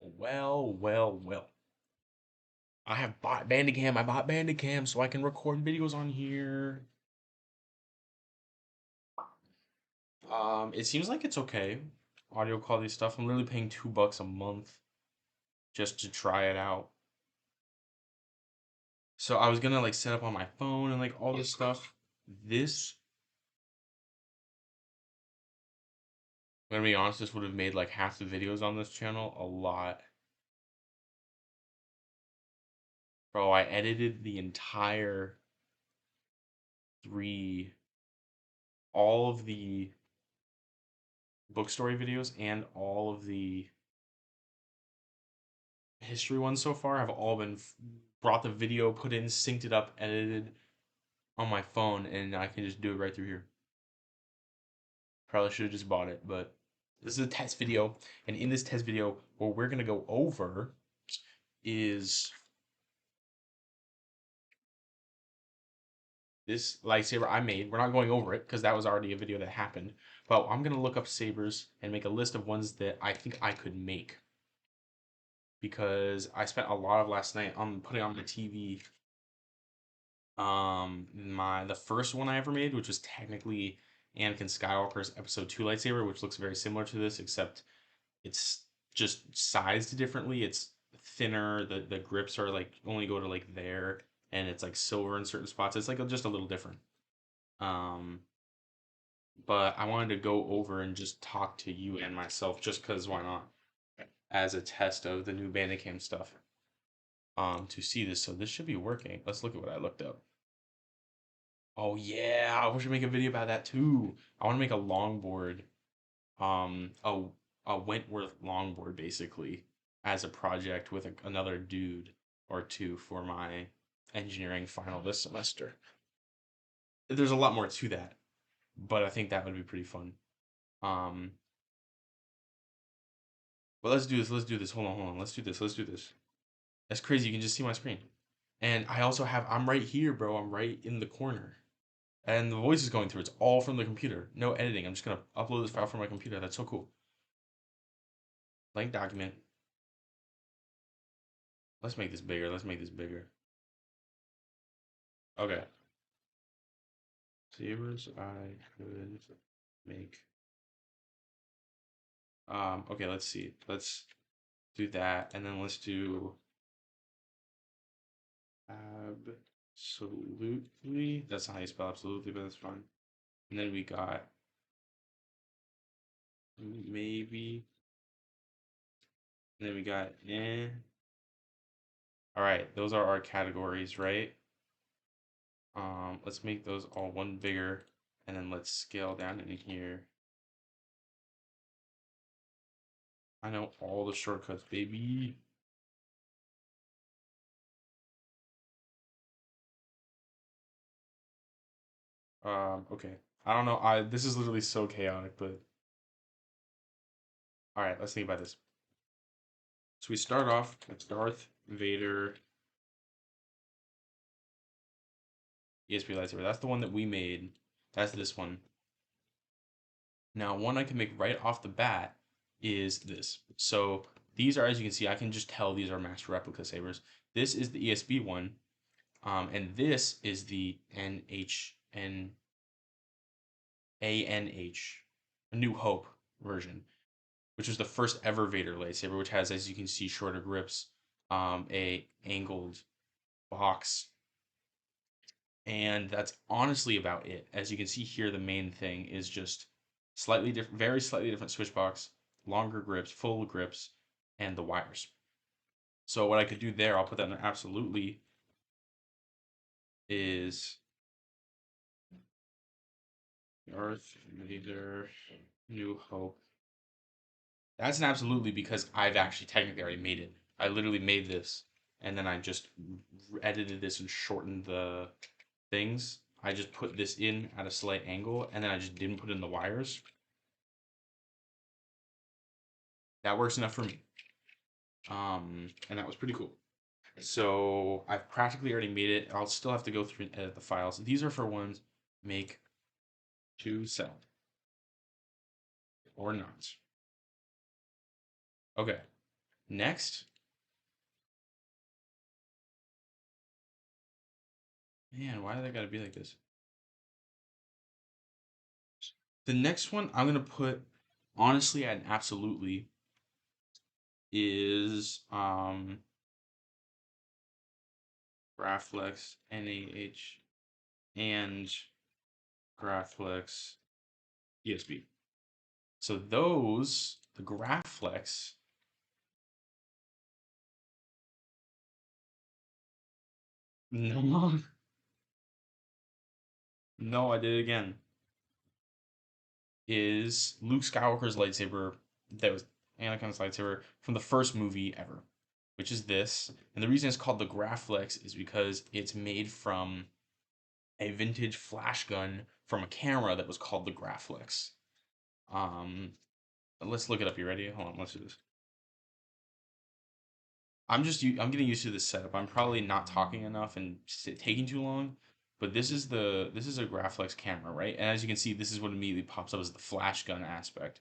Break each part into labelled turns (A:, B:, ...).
A: Well, well, well. I have bought Bandicam. I bought Bandicam so I can record videos on here. It seems like it's okay. Audio quality stuff. I'm literally paying $2 a month just to try it out. So I was gonna like set up on my phone and like all this stuff. This, I'm gonna be honest, this would have made like half the videos on this channel a lot. Bro, I edited the entire three, all of the book story videos and all of the history ones so far have all been brought the video, put in, synced it up, edited on my phone, and I can just do it right through here. Probably should have just bought it, but this is a test video, and in this test video, what we're gonna go over is this lightsaber I made. We're not going over it because that was already a video that happened, but I'm gonna look up sabers and make a list of ones that I think I could make because I spent a lot of last night on putting on my TV. The first one I ever made, which was technically Anakin Skywalker's Episode 2 lightsaber, which looks very similar to this, except it's just sized differently. It's thinner. The grips are like only go to like there, and it's like silver in certain spots. It's like just a little different. Um, but I wanted to go over and just talk to you and myself, just because why not? As a test of the new Bandicam stuff. To see this, so this should be working. Let's look at what I looked up. Oh yeah, I wish I'd make a video about that too. I want to make a longboard, um, a a Wentworth longboard basically as a project with another dude or two for my engineering final this semester. There's a lot more to that, but I think that would be pretty fun. Um, but let's do this. Let's do this. Hold on, hold on. Let's do this. Let's do this. That's crazy. You can just see my screen. And I also have, I'm right here, bro. I'm right in the corner. And the voice is going through. It's all from the computer. No editing. I'm just gonna upload this file from my computer. That's so cool. Blank document. Let's make this bigger. Let's make this bigger. Okay. Sabers I could make. Okay, let's see. Let's do that. And then let's do absolutely. That's not how you spell absolutely, but that's fine. And then we got maybe. And then we got eh. All right, those are our categories, right? Let's make those all one bigger, and then let's scale down in here. I know all the shortcuts, baby. Okay. I don't know. This is literally so chaotic, but all right, let's think about this. So we start off with Darth Vader ESP lightsaber. That's the one that we made. That's this one. Now, one I can make right off the bat is this. So these are, as you can see, I can just tell these are master replica sabers. This is the ESB one, and this is the NHN ANH, A New Hope version, which was the first ever Vader lightsaber, which has, as you can see, shorter grips, a angled box, and that's honestly about it. As you can see here, the main thing is just slightly different, very slightly different switch box, longer grips, full grips, and the wires. So what I could do there, I'll put that in absolutely, is Darth Vader, New Hope. That's an absolutely because I've actually technically already made it. I literally made this and then I just edited this and shortened the things. I just put this in at a slight angle and then I just didn't put in the wires. That works enough for me. And that was pretty cool. So I've practically already made it. I'll still have to go through and edit the files. These are for ones make to sell or not. Okay. Next, man, why did that gotta be like this? The next one I'm gonna put, honestly and absolutely, is Graflex NAH and Graflex ESB. So those, the Graflex, no, no, I did it again, is Luke Skywalker's lightsaber that was Anakin's lightsaber from the first movie ever, which is this. And the reason it's called the Graflex is because it's made from a vintage flash gun from a camera that was called the Graflex. Um, let's look it up. You ready? Hold on, let's do this. I'm getting used to this setup. I'm probably not talking enough and taking too long, but this is a Graflex camera, right? And as you can see, this is what immediately pops up as the flash gun aspect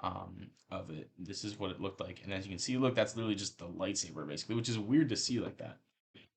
A: of it. This is what it looked like, and as you can see, look, that's literally just the lightsaber basically, which is weird to see like that.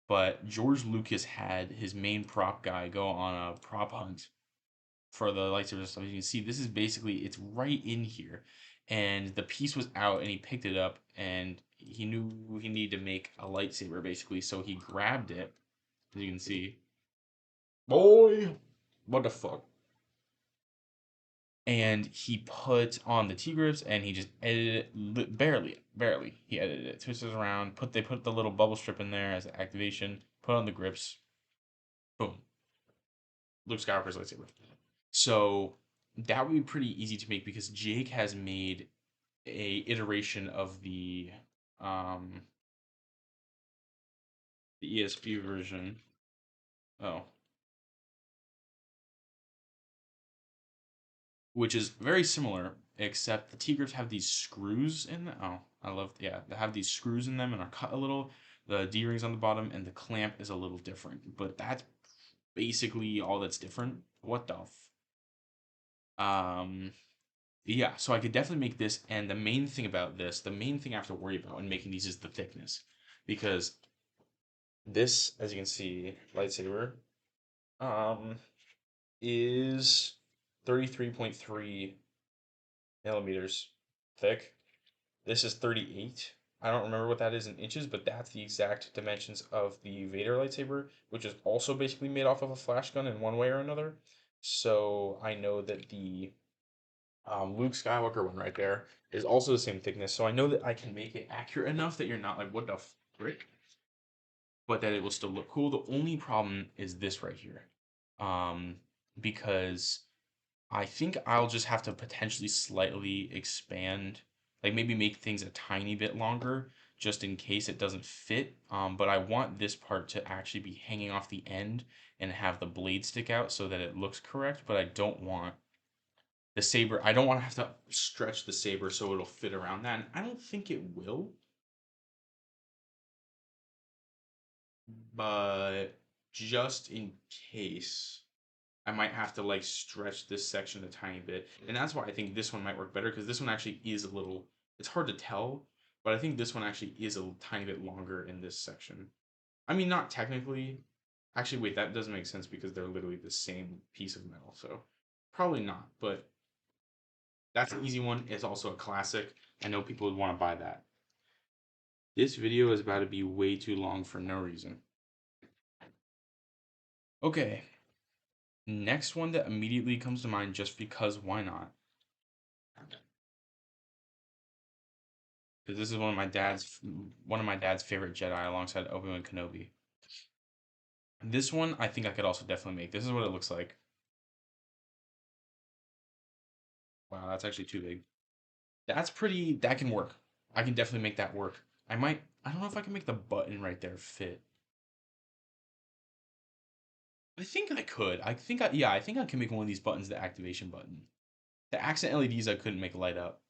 A: But George Lucas had his main prop guy go on a prop hunt for the lightsaber stuff. As you can see, this is basically it's right in here, and the piece was out, and he picked it up, and he knew he needed to make a lightsaber basically, so he grabbed it. As you can see, boy, what the fuck? And he put on the T grips, and he just edited it barely. He edited it, twisted it around, put the little bubble strip in there as activation, put on the grips, boom, Luke Skywalker's lightsaber. So that would be pretty easy to make because Jake has made a iteration of um the ESP version. Oh, which is very similar, except the Tigers have these screws in them. Oh, I love, yeah, they have these screws in them and are cut a little. The D rings on the bottom and the clamp is a little different, but that's basically all that's different. What the yeah, so I could definitely make this, and the main thing about this, the main thing I have to worry about in making these is the thickness, because this, as you can see, lightsaber, um, is 33.3 millimeters thick. This is 38. I don't remember what that is in inches, but that's the exact dimensions of the Vader lightsaber, which is also basically made off of a flash gun in one way or another. So I know that the Luke Skywalker one right there is also the same thickness. So I know that I can make it accurate enough that you're not like, what the frick? But that it will still look cool. The only problem is this right here. Um, because I think I'll just have to potentially slightly expand, like maybe make things a tiny bit longer just in case it doesn't fit. But I want this part to actually be hanging off the end and have the blade stick out so that it looks correct, but I don't want the saber, I don't want to have to stretch the saber so it'll fit around that. And I don't think it will, but just in case, I might have to like stretch this section a tiny bit. And that's why I think this one might work better because this one actually is a little, it's hard to tell, but I think this one actually is a tiny bit longer in this section. I mean, not technically. Actually, wait, that doesn't make sense because they're literally the same piece of metal. So probably not, but that's an easy one. It's also a classic. I know people would want to buy that. This video is about to be way too long for no reason. Okay, next one that immediately comes to mind just because why not? Because this is one of my dad's favorite Jedi alongside Obi-Wan Kenobi. This one I think I could also definitely make. This is what it looks like. Wow, that's actually too big. That's pretty, that can work. I can definitely make that work. I don't know if I can make the button right there fit. I think I could. Yeah, I think I can make one of these buttons the activation button. The accent LEDs I couldn't make light up,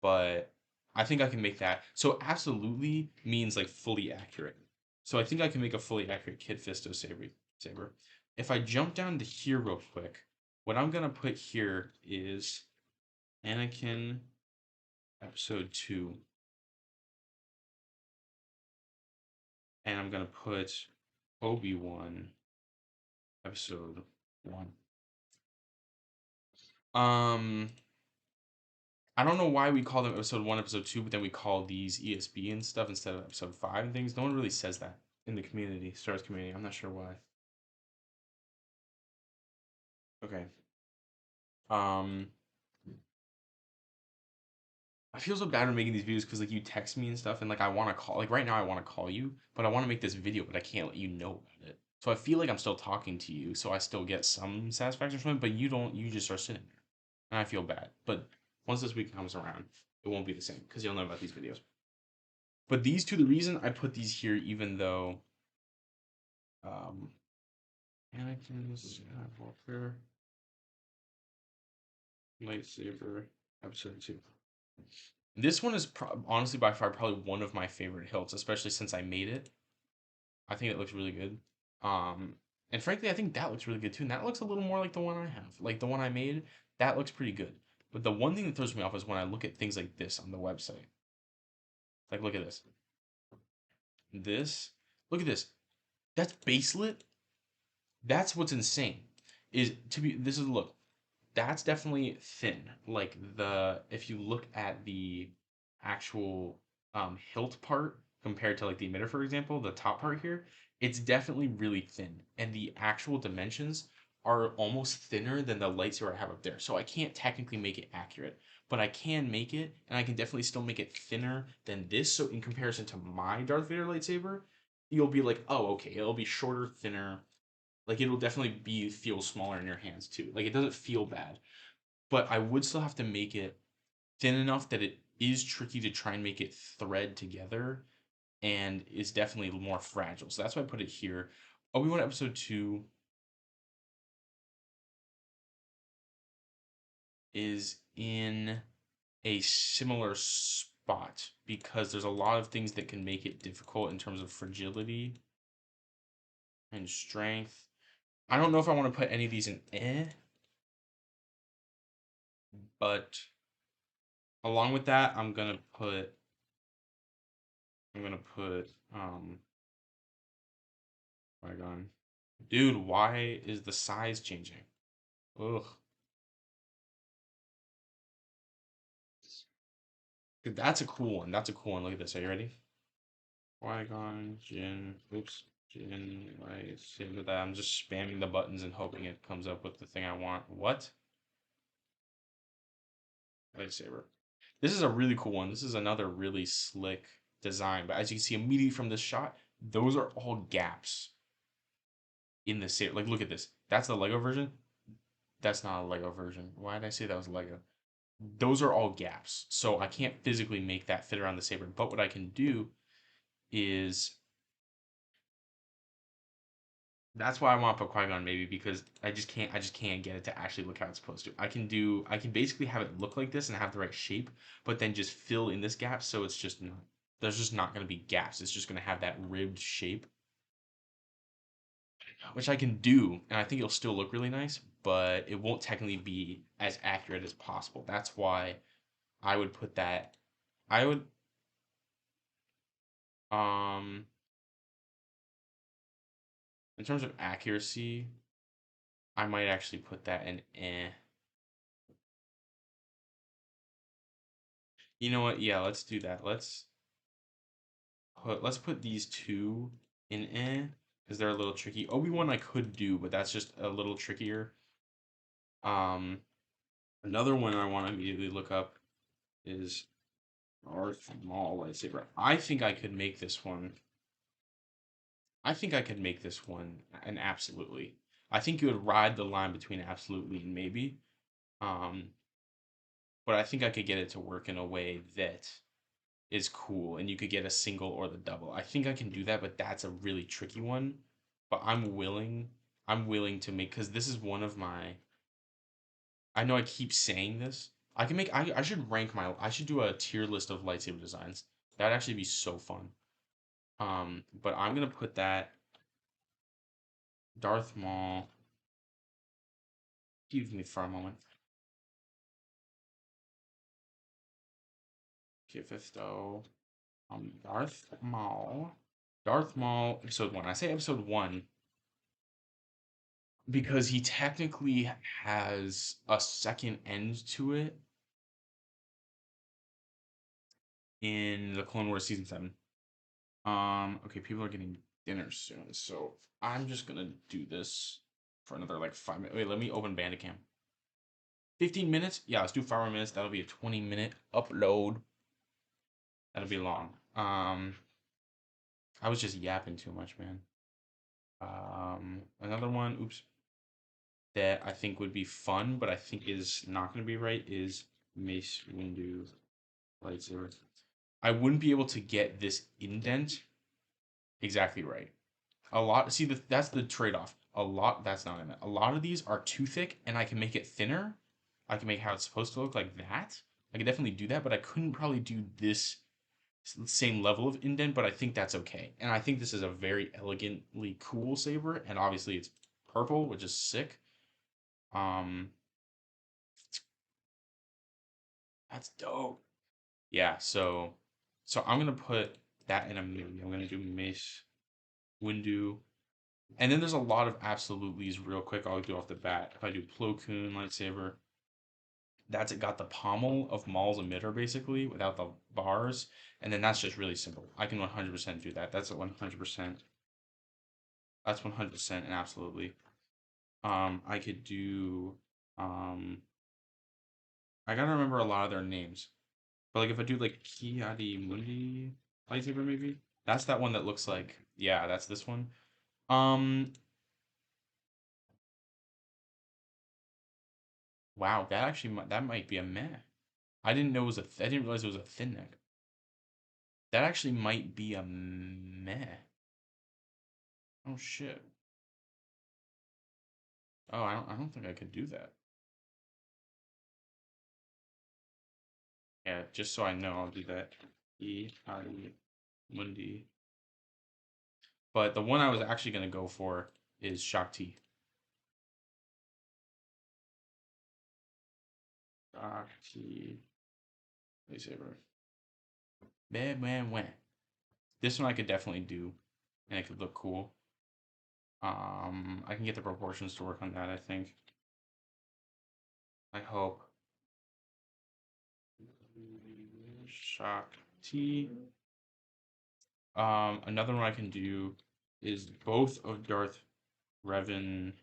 A: but I think I can make that. So absolutely means like fully accurate. So I think I can make a fully accurate Kid Fisto saber. If I jump down to here real quick, what I'm gonna put here is Anakin episode 2. and I'm gonna put Obi-Wan episode 1. Um, I don't know why we call them episode 1, episode 2, but then we call these ESB and stuff instead of episode 5 and things. No one really says that in the community, Star Wars community. I'm not sure why. Okay. Um, I feel so bad for making these videos because like you text me and stuff, and like I want to call. Like right now, I want to call you, but I want to make this video, but I can't let you know about it. So I feel like I'm still talking to you, so I still get some satisfaction from it. But you don't. You just are sitting there, and I feel bad. But once this week comes around, it won't be the same because you'll know about these videos. But these two, the reason I put these here, even though, um, Anakin's Skywalker, Lightsaber, episode 2. This one is honestly by far probably one of my favorite hilts, especially since I made it. I think it looks really good. Um, and frankly, I think that looks really good too. And that looks a little more like the one I have, like the one I made. That looks pretty good. But the one thing that throws me off is when I look at things like this on the website. Like, look at this. This. Look at this. That's baselit. That's what's insane. Is to be. This is look. That's definitely thin. Like the if you look at the actual hilt part compared to like the emitter, for example, the top part here, it's definitely really thin. And the actual dimensions are almost thinner than the lightsaber I have up there. So I can't technically make it accurate, but I can make it, and I can definitely still make it thinner than this. So in comparison to my Darth Vader lightsaber, you'll be like, oh, okay, it'll be shorter, thinner, like it'll definitely be feel smaller in your hands too. Like it doesn't feel bad, but I would still have to make it thin enough that it is tricky to try and make it thread together and is definitely more fragile. So that's why I put it here. Obi-Wan episode 2 is in a similar spot because there's a lot of things that can make it difficult in terms of fragility and strength. I don't know if I want to put any of these in but along with that, I'm gonna put Qui-Gon. Dude, why is the size changing? Ugh. Dude, that's a cool one. That's a cool one. Look at this. Are you ready? Qui-Gon, Jin, oops, Jin, lightsaber. That I'm just spamming the buttons and hoping it comes up with the thing I want. What? Lightsaber. This is a really cool one. This is another really slick design. But as you can see immediately from this shot, those are all gaps in the saber. Like, look at this. That's the Lego version. That's not a Lego version. Why did I say that was Lego? Those are all gaps. So I can't physically make that fit around the saber. But what I can do is that's why I want to put Qui-Gon maybe because I just can't get it to actually look how it's supposed to. I can basically have it look like this and have the right shape, but then just fill in this gap so it's just not there's just not going to be gaps. It's just going to have that ribbed shape, which I can do, and I think it'll still look really nice, but it won't technically be as accurate as possible. That's why I would put that I would um in terms of accuracy, I might actually put that in You know what? Yeah, let's do that. Let's put these two in because they're a little tricky. Obi-Wan I could do, but that's just a little trickier. Um, Another one I want to immediately look up is Darth Maul lightsaber. I think I could make this one. I think I could make this one an absolutely. I think you would ride the line between absolutely and maybe. Um, but I think I could get it to work in a way that is cool and you could get a single or the double. I think I can do that, but that's a really tricky one. But I'm willing to make because this is one of my I know I keep saying this. I should rank I should do a tier list of lightsaber designs. That'd actually be so fun. But I'm gonna put that Darth Maul. Excuse me for a moment. Okay, fifth though. Darth Maul. Darth Maul, episode one. I say episode one because he technically has a second end to it in the Clone Wars season 7. Okay, people are getting dinner soon, so I'm just gonna do this for another like 5 minutes. Wait, let me open Bandicam. 15 minutes? Yeah, let's do 5 more minutes. That'll be a 20-minute upload. That'll be long. I was just yapping too much, man. Another one, oops, that I think would be fun, but I think is not gonna be right is Mace Windu lightsaber. I wouldn't be able to get this indent exactly right. A lot, see, that's the trade-off. A lot, that's not in it. A lot of these are too thick, and I can make it thinner. I can make how it's supposed to look like that. I could definitely do that, but I couldn't probably do this same level of indent, but I think that's okay. And I think this is a very elegantly cool saber, and obviously it's purple, which is sick. Um, that's dope. Yeah, so I'm gonna put that in a movie. I'm gonna do Mace Windu. And then there's a lot of absolutely's real quick. I'll do off the bat. If I do Plo Koon lightsaber, that's it got the pommel of Maul's emitter basically without the bars. And then that's just really simple. I can 100% do that. That's a 100%. That's 100% and absolutely. I could do. I gotta remember a lot of their names. But like if I do like Kiadi Mundi lightsaber maybe, that's that one that looks like yeah, that's this one. Um, wow, that actually that might be a meh. I didn't know it was I didn't realize it was a thin neck. That actually might be a meh. Oh shit. Oh, I don't think I could do that. Yeah, just so I know, I'll do that. Mundi. But the one I was actually gonna go for is Shakti. Shakti lightsaber. Man, man, when. This one I could definitely do, and it could look cool. I can get the proportions to work on that, I think. I hope. Shakti. Another one I can do is both of Revan,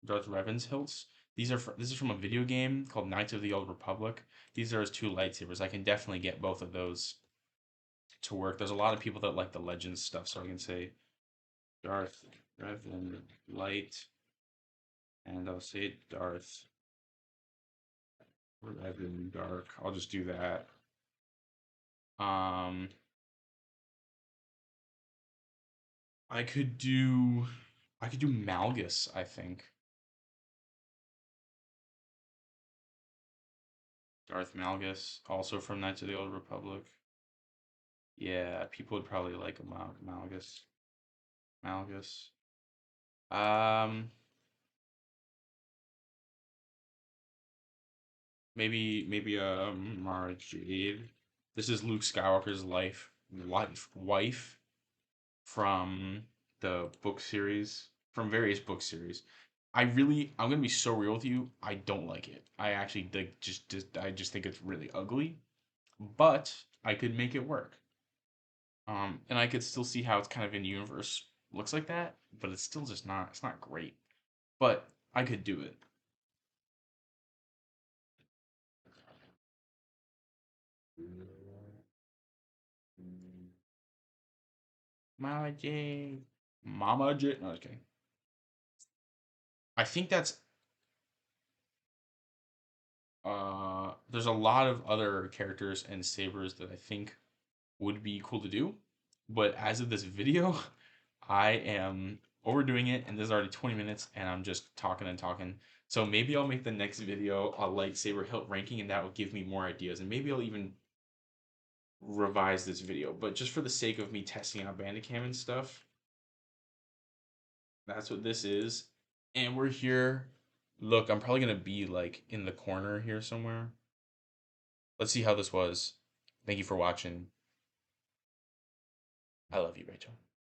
A: Darth Revan's hilts. This is from a video game called Knights of the Old Republic. These are his two lightsabers. I can definitely get both of those to work. There's a lot of people that like the Legends stuff, so I can say Darth Revan light, and I'll say Darth Revan dark. I'll just do that. Um, I could do I could do Malgus, I think. Darth Malgus, also from Knights of the Old Republic. Yeah, people would probably like a Malgus. Malgus. Um, maybe a Mara Jade. This is Luke Skywalker's wife from the book series, from various book series. I'm gonna be so real with you. I don't like it. I actually like I just think it's really ugly. But I could make it work. And I could still see how it's kind of in universe looks like that, but it's still just not. It's not great. But I could do it. Mama J. Mama J. No, okay. I think that's there's a lot of other characters and sabers that I think would be cool to do. But as of this video, I am overdoing it and this is already 20 minutes and I'm just talking and talking. So maybe I'll make the next video a lightsaber hilt ranking and that will give me more ideas. And maybe I'll even revise this video. But just for the sake of me testing out Bandicam and stuff, that's what this is. And we're here. Look, I'm probably gonna be like in the corner here somewhere. Let's see how this was. Thank you for watching. I love you, Rachel.